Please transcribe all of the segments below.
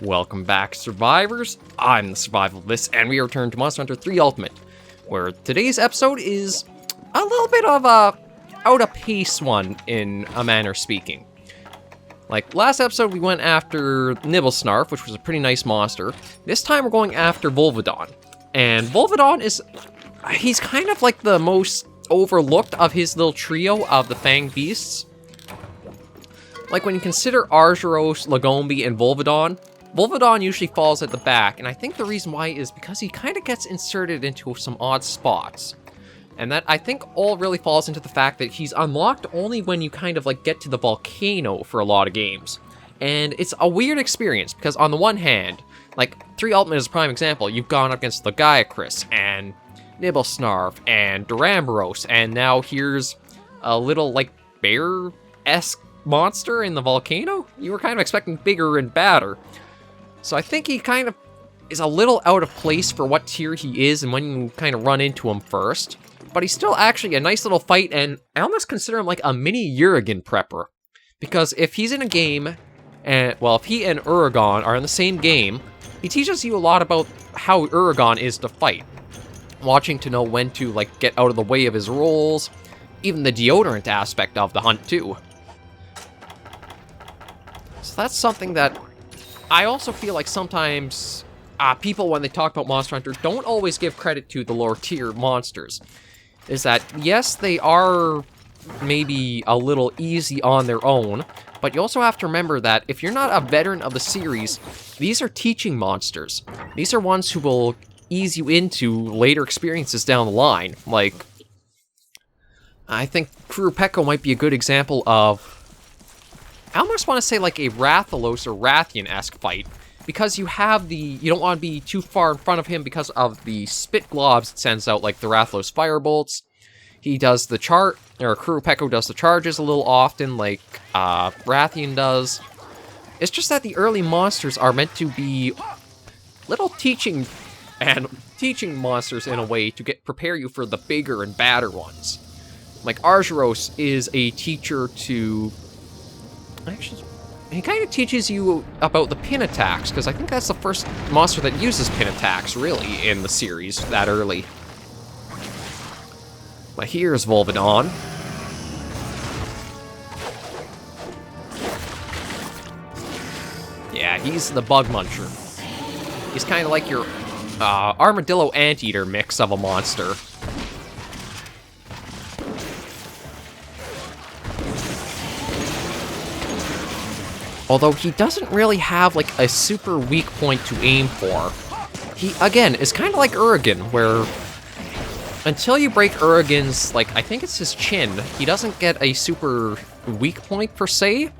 Welcome back, survivors. I'm the SurvivalVis, and we return to Monster Hunter 3 Ultimate, where today's episode is a little bit of a out-of-pace one, in a manner speaking. Like, last episode we went after Nibelsnarf, which was a pretty nice monster. This time we're going after Volvidon. And Volvidon he's kind of like the most overlooked of his little trio of the fanged beasts. Like, when you consider Argyros, Lagombi, and Volvidon, Volvidon usually falls at the back, and I think the reason why is because he kind of gets inserted into some odd spots. And that, I think, all really falls into the fact that he's unlocked only when you kind of, like, get to the Volcano for a lot of games. And it's a weird experience, because on the one hand, like, 3 Ultimate is a prime example, you've gone up against Lagaiacris, and Nibelsnarf, and Duramboros, and now here's a little, like, bear-esque monster in the Volcano? You were kind of expecting bigger and badder. So I think he kind of is a little out of place for what tier he is and when you kind of run into him first. But he's still actually a nice little fight, and I almost consider him like a mini-Uragaan prepper. Because if he's in a game, and well, if he and Uragaan are in the same game, he teaches you a lot about how Uragaan is to fight. Watching to know when to, like, get out of the way of his rolls, even the deodorant aspect of the hunt, too. So that's something that I also feel like sometimes people, when they talk about Monster Hunter, don't always give credit to the lower tier monsters. Is that, yes, they are maybe a little easy on their own, but you also have to remember that if you're not a veteran of the series, these are teaching monsters. These are ones who will ease you into later experiences down the line. Like, I think Kurupeko might be a good example of, I almost want to say like a Rathalos or Rathian-esque fight, because you don't want to be too far in front of him because of the spit globs it sends out, like the Rathalos firebolts. He does the Kurupeko does the charges a little often, like Rathian does. It's just that the early monsters are meant to be little teaching monsters in a way to prepare you for the bigger and badder ones. Like Argyros is a teacher to... Actually, he kind of teaches you about the pin attacks, because I think that's the first monster that uses pin attacks, really, in the series that early. But here's Volvidon. Yeah, he's the bug muncher. He's kind of like your armadillo anteater mix of a monster. Although he doesn't really have, like, a super weak point to aim for. He, again, is kind of like Uragaan, where until you break Uragaan's, like, I think it's his chin, he doesn't get a super weak point, per se.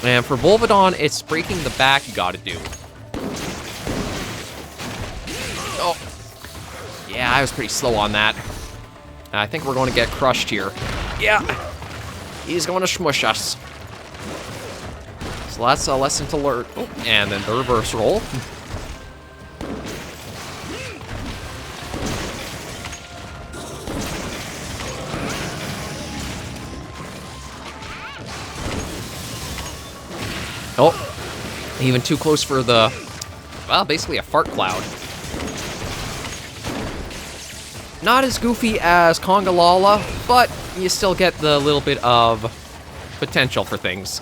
And for Volvidon, it's breaking the back you gotta do. Oh. Yeah, I was pretty slow on that. I think we're going to get crushed here. Yeah. He's going to smush us. So that's a lesson to learn. Oh, and then the reverse roll. Oh, even too close for the, well, basically a fart cloud. Not as goofy as Kongalala, but you still get the little bit of potential for things.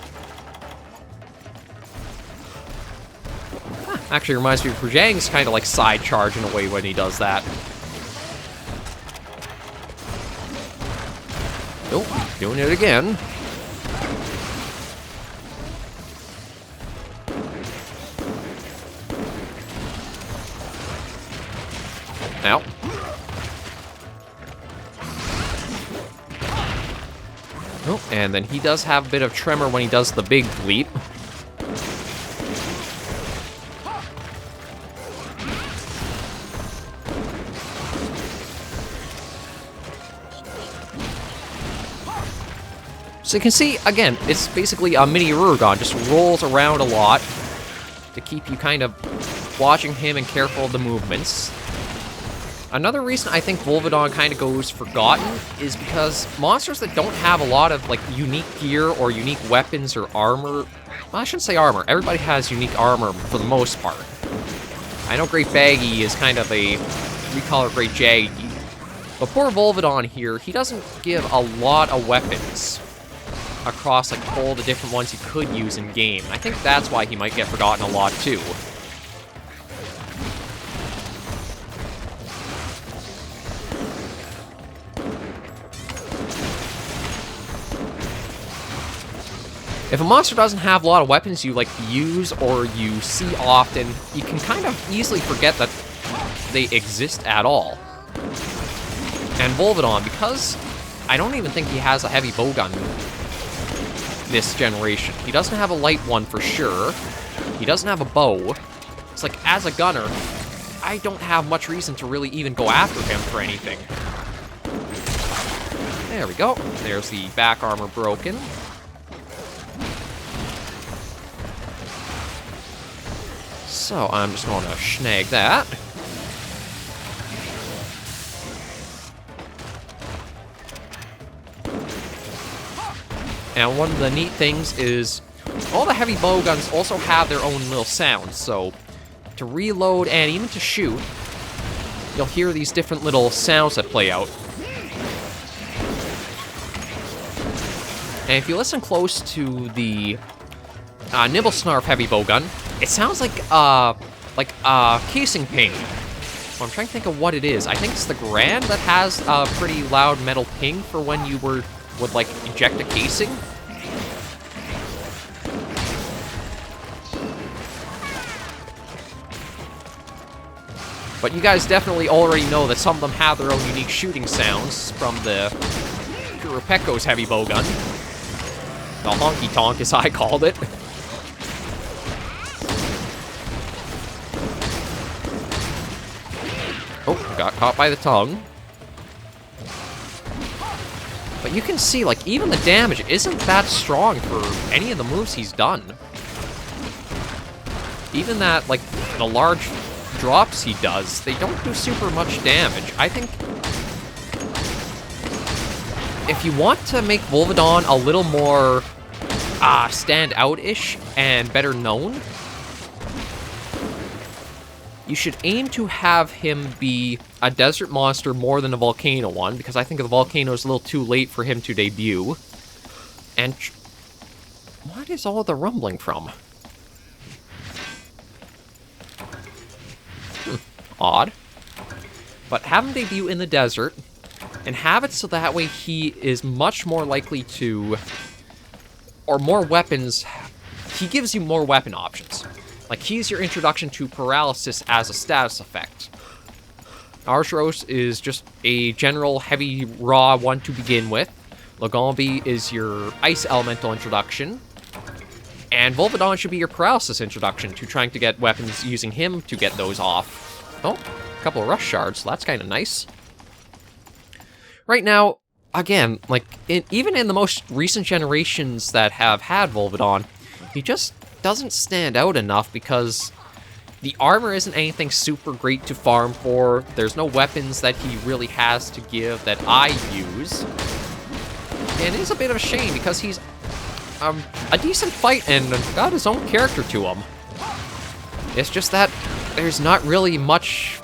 Actually reminds me of Rajang's kind of like side charge in a way when he does that. Oh, doing it again. Now. Oh, and then he does have a bit of tremor when he does the big leap. So you can see, again, it's basically a mini-Uragaan, just rolls around a lot to keep you kind of watching him and careful of the movements. Another reason I think Volvidon kind of goes forgotten is because monsters that don't have a lot of, like, unique gear or unique weapons or armor... Well, I shouldn't say armor. Everybody has unique armor for the most part. I know Great Baggy is kind of a... We call her Great Jaggy. But poor Volvidon here, he doesn't give a lot of weapons across, like, all the different ones he could use in-game. I think that's why he might get forgotten a lot, too. If a monster doesn't have a lot of weapons you, like, use or you see often, you can kind of easily forget that they exist at all. And Volvidon, because I don't even think he has a heavy bowgun this generation. He doesn't have a light one for sure. He doesn't have a bow. It's like, as a gunner, I don't have much reason to really even go after him for anything. There we go. There's the back armor broken. So I'm just going to snag that. And one of the neat things is all the heavy bowguns also have their own little sounds. So to reload and even to shoot, you'll hear these different little sounds that play out. And if you listen close to the Nibelsnarf heavy bowgun, it sounds like casing ping. Well, I'm trying to think of what it is. I think it's the Grand that has a pretty loud metal ping for when you would like eject a casing. But you guys definitely already know that some of them have their own unique shooting sounds from the Kurapekko's heavy bowgun. The honky tonk, as I called it. Oh, got caught by the tongue. But you can see, like, even the damage isn't that strong for any of the moves he's done. Even that, like, the large drops he does, they don't do super much damage. I think if you want to make Volvidon a little more stand out-ish and better known, you should aim to have him be a desert monster more than a volcano one, because I think the volcano is a little too late for him to debut. And what is all the rumbling from? Odd. But have him debut in the desert, and have it so that way he is much more likely to... or more weapons... He gives you more weapon options. Like, he's your introduction to paralysis as a status effect. Arshros is just a general heavy raw one to begin with. Lagombi is your ice elemental introduction. And Volvidon should be your paralysis introduction to trying to get weapons using him to get those off. Oh, a couple of rush shards, so that's kind of nice. Right now, again, like, even in the most recent generations that have had Volvidon, he just doesn't stand out enough because the armor isn't anything super great to farm for. There's no weapons that he really has to give that I use. And it is a bit of a shame because he's a decent fight and got his own character to him. It's just that there's not really much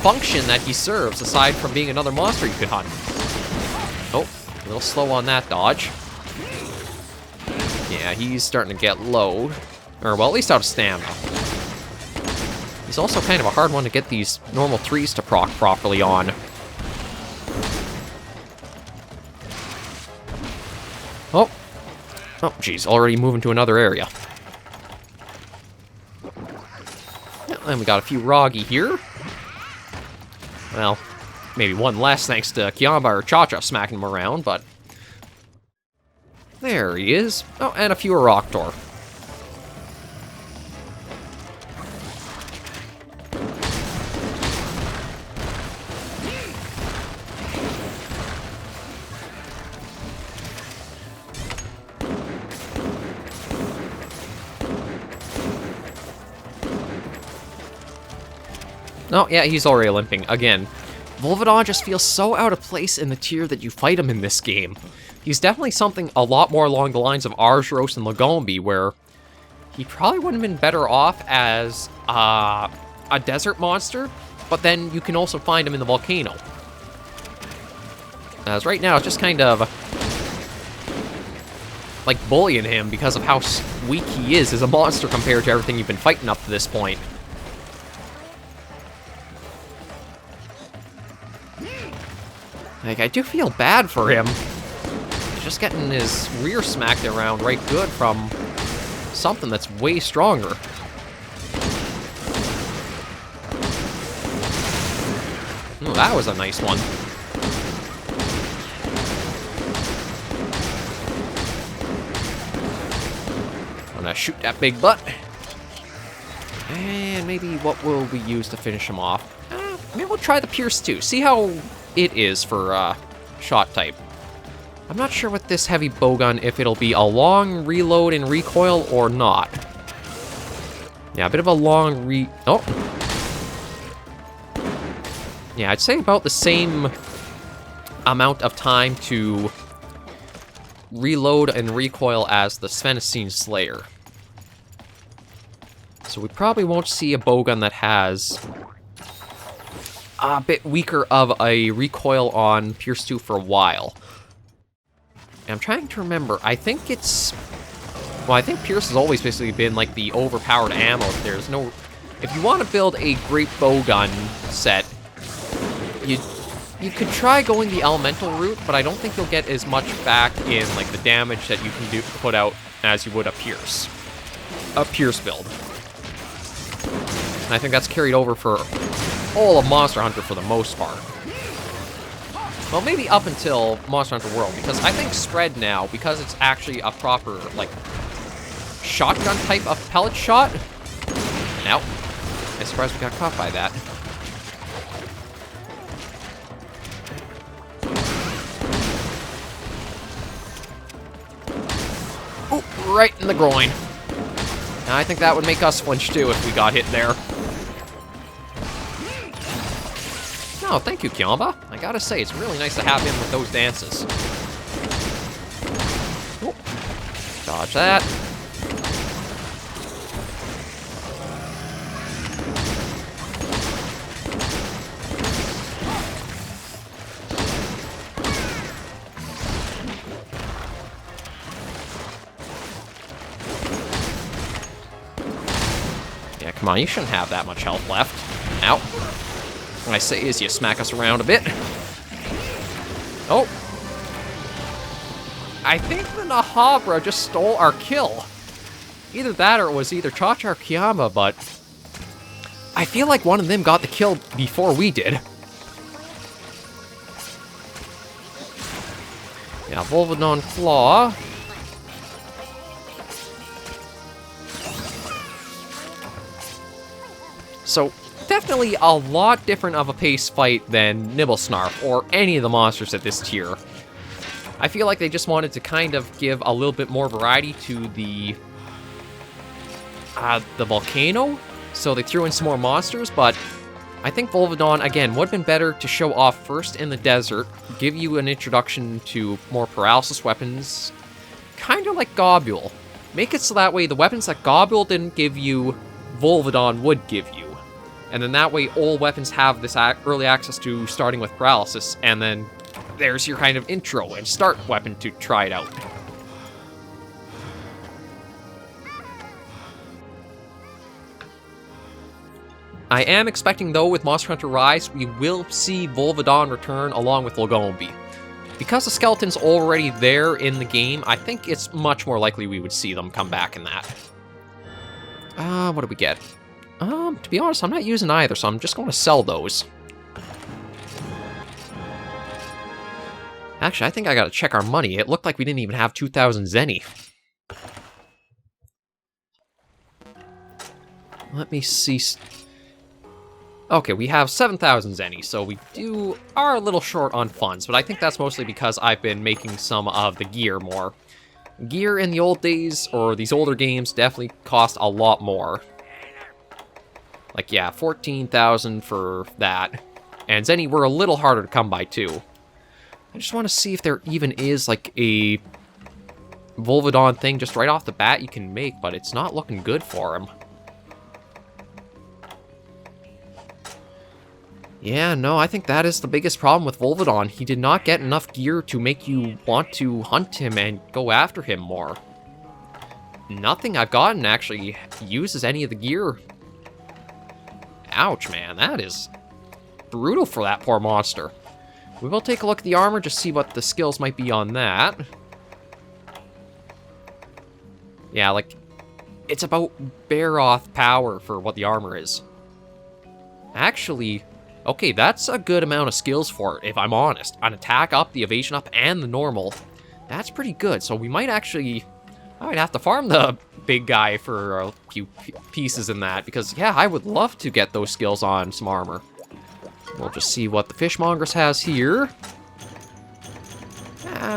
function that he serves aside from being another monster you could hunt. Oh, a little slow on that dodge. Yeah, he's starting to get low. Or, well, at least out of stamina. He's also kind of a hard one to get these normal trees to proc properly on. Oh. Oh, geez, already moving to another area. And we got a few Roggy here. Well, maybe one less thanks to Kiamba or Cha-Cha smacking him around, but... There he is. Oh, and a few Raptor. Oh, yeah, he's already limping. Again, Volvidon just feels so out of place in the tier that you fight him in this game. He's definitely something a lot more along the lines of Argyros and Lagombi, where he probably would have been better off as a desert monster, but then you can also find him in the Volcano. As right now, it's just kind of like bullying him because of how weak he is as a monster compared to everything you've been fighting up to this point. Like, I do feel bad for him. He's just getting his rear smacked around right good from something that's way stronger. Ooh, that was a nice one. I'm gonna shoot that big butt. And maybe what will we use to finish him off? Maybe we'll try the Pierce too. See how it is for shot type. I'm not sure with this heavy bowgun if it'll be a long reload and recoil or not. Yeah, a bit of a long oh. Yeah, I'd say about the same amount of time to reload and recoil as the Svenacine Slayer. So we probably won't see a bowgun that has a bit weaker of a recoil on Pierce 2 for a while. And I'm trying to remember, I think it's... Well, I think Pierce has always basically been like the overpowered ammo. There's no... If you want to build a great bowgun set, you could try going the elemental route, but I don't think you'll get as much back in like the damage that you can put out as you would a Pierce build. And I think that's carried over for all of Monster Hunter for the most part. Well, maybe up until Monster Hunter World, because I think Spread now, because it's actually a proper, like, shotgun type of pellet shot. Now, I'm surprised we got caught by that. Oh, right in the groin. And I think that would make us flinch too if we got hit there. Oh, thank you, Kiamba. I gotta say, it's really nice to have him with those dances. Oh, dodge that. Yeah, come on, you shouldn't have that much health left. Ow. What I say is you smack us around a bit. Oh. I think the Nahabra just stole our kill. Either that or it was either Cha-Cha or Kiamba, but I feel like one of them got the kill before we did. Yeah, Volvidon Claw. So, definitely a lot different of a pace fight than Nibelsnarf or any of the monsters at this tier. I feel like they just wanted to kind of give a little bit more variety to the Volcano, so they threw in some more monsters, but I think Volvidon, again, would have been better to show off first in the desert, give you an introduction to more paralysis weapons, kind of like Gobule. Make it so that way the weapons that Gobule didn't give you, Volvidon would give you. And then that way, all weapons have this early access to starting with paralysis, and then there's your kind of intro and start weapon to try it out. I am expecting, though, with Monster Hunter Rise, we will see Volvidon return along with Lagombi. Because the skeleton's already there in the game, I think it's much more likely we would see them come back in that. What do we get? To be honest, I'm not using either, so I'm just going to sell those. Actually, I think I gotta check our money. It looked like we didn't even have 2,000 Zenny. Let me see. Okay, we have 7,000 Zenny, so we are a little short on funds, but I think that's mostly because I've been making some of the gear more. Gear in the old days, or these older games, definitely cost a lot more. Like, yeah, 14,000 for that. And Zenny were a little harder to come by, too. I just want to see if there even is, like, a Volvidon thing just right off the bat you can make, but it's not looking good for him. Yeah, no, I think that is the biggest problem with Volvidon. He did not get enough gear to make you want to hunt him and go after him more. Nothing I've gotten actually uses any of the gear. Ouch, man, that is brutal for that poor monster. We will take a look at the armor, just see what the skills might be on that. Yeah, like, it's about Baroth power for what the armor is. Actually, okay, that's a good amount of skills for it, if I'm honest. An attack up, the evasion up, and the normal. That's pretty good, so we might actually... I might have to farm the big guy for a few pieces in that, because, yeah, I would love to get those skills on some armor. We'll just see what the Fishmongers has here.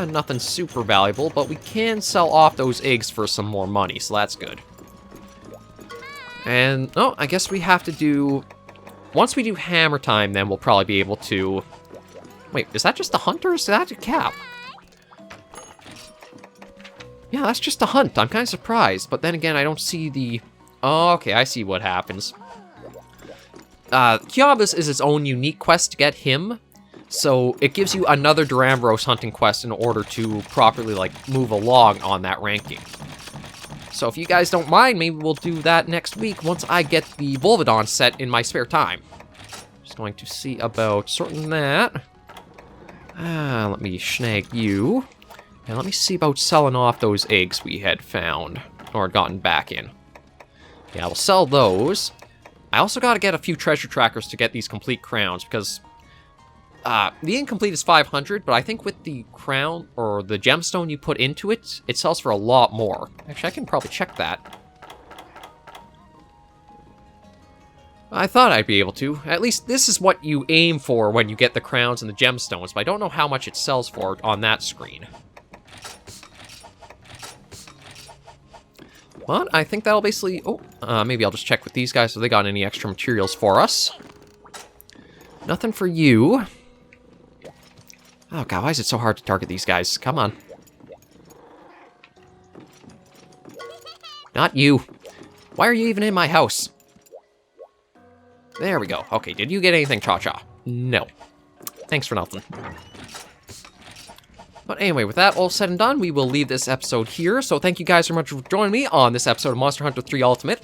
Nothing super valuable, but we can sell off those eggs for some more money, so that's good. And, oh, I guess we have to do... Once we do hammer time, then we'll probably be able to... Wait, is that just a hunt or is that a cap? Yeah, that's just a hunt. I'm kind of surprised, but then again, I don't see the... Oh, okay, I see what happens. Kiabas is its own unique quest to get him, so it gives you another Duramboros hunting quest in order to properly, like, move along on that ranking. So if you guys don't mind, maybe we'll do that next week once I get the Volvidon set in my spare time. Just going to see about sorting that. Let me snag you. And let me see about selling off those eggs we had found, or gotten back in. Yeah, we'll sell those. I also gotta get a few treasure trackers to get these complete crowns, because the incomplete is 500, but I think with the crown, or the gemstone you put into it, it sells for a lot more. Actually, I can probably check that. I thought I'd be able to. At least this is what you aim for when you get the crowns and the gemstones, but I don't know how much it sells for on that screen. But I think that'll basically... Oh, maybe I'll just check with these guys if they got any extra materials for us. Nothing for you. Oh god, why is it so hard to target these guys? Come on. Not you. Why are you even in my house? There we go. Okay, did you get anything, Cha-Cha? No. Thanks for nothing. But anyway, with that all said and done, we will leave this episode here. So thank you guys so much for joining me on this episode of Monster Hunter 3 Ultimate.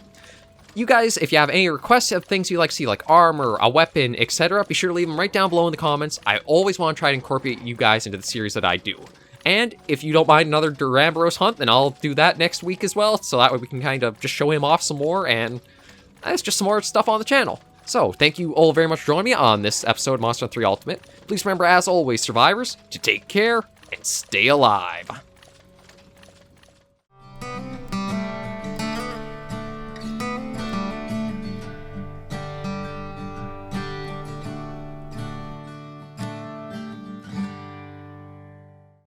You guys, if you have any requests of things you'd like to see, like armor, a weapon, etc., be sure to leave them right down below in the comments. I always want to try to incorporate you guys into the series that I do. And if you don't mind another Duramboros hunt, then I'll do that next week as well. So that way we can kind of just show him off some more, and that's just some more stuff on the channel. So, thank you all very much for joining me on this episode of Monster Hunter 3 Ultimate. Please remember, as always, survivors, to take care and stay alive.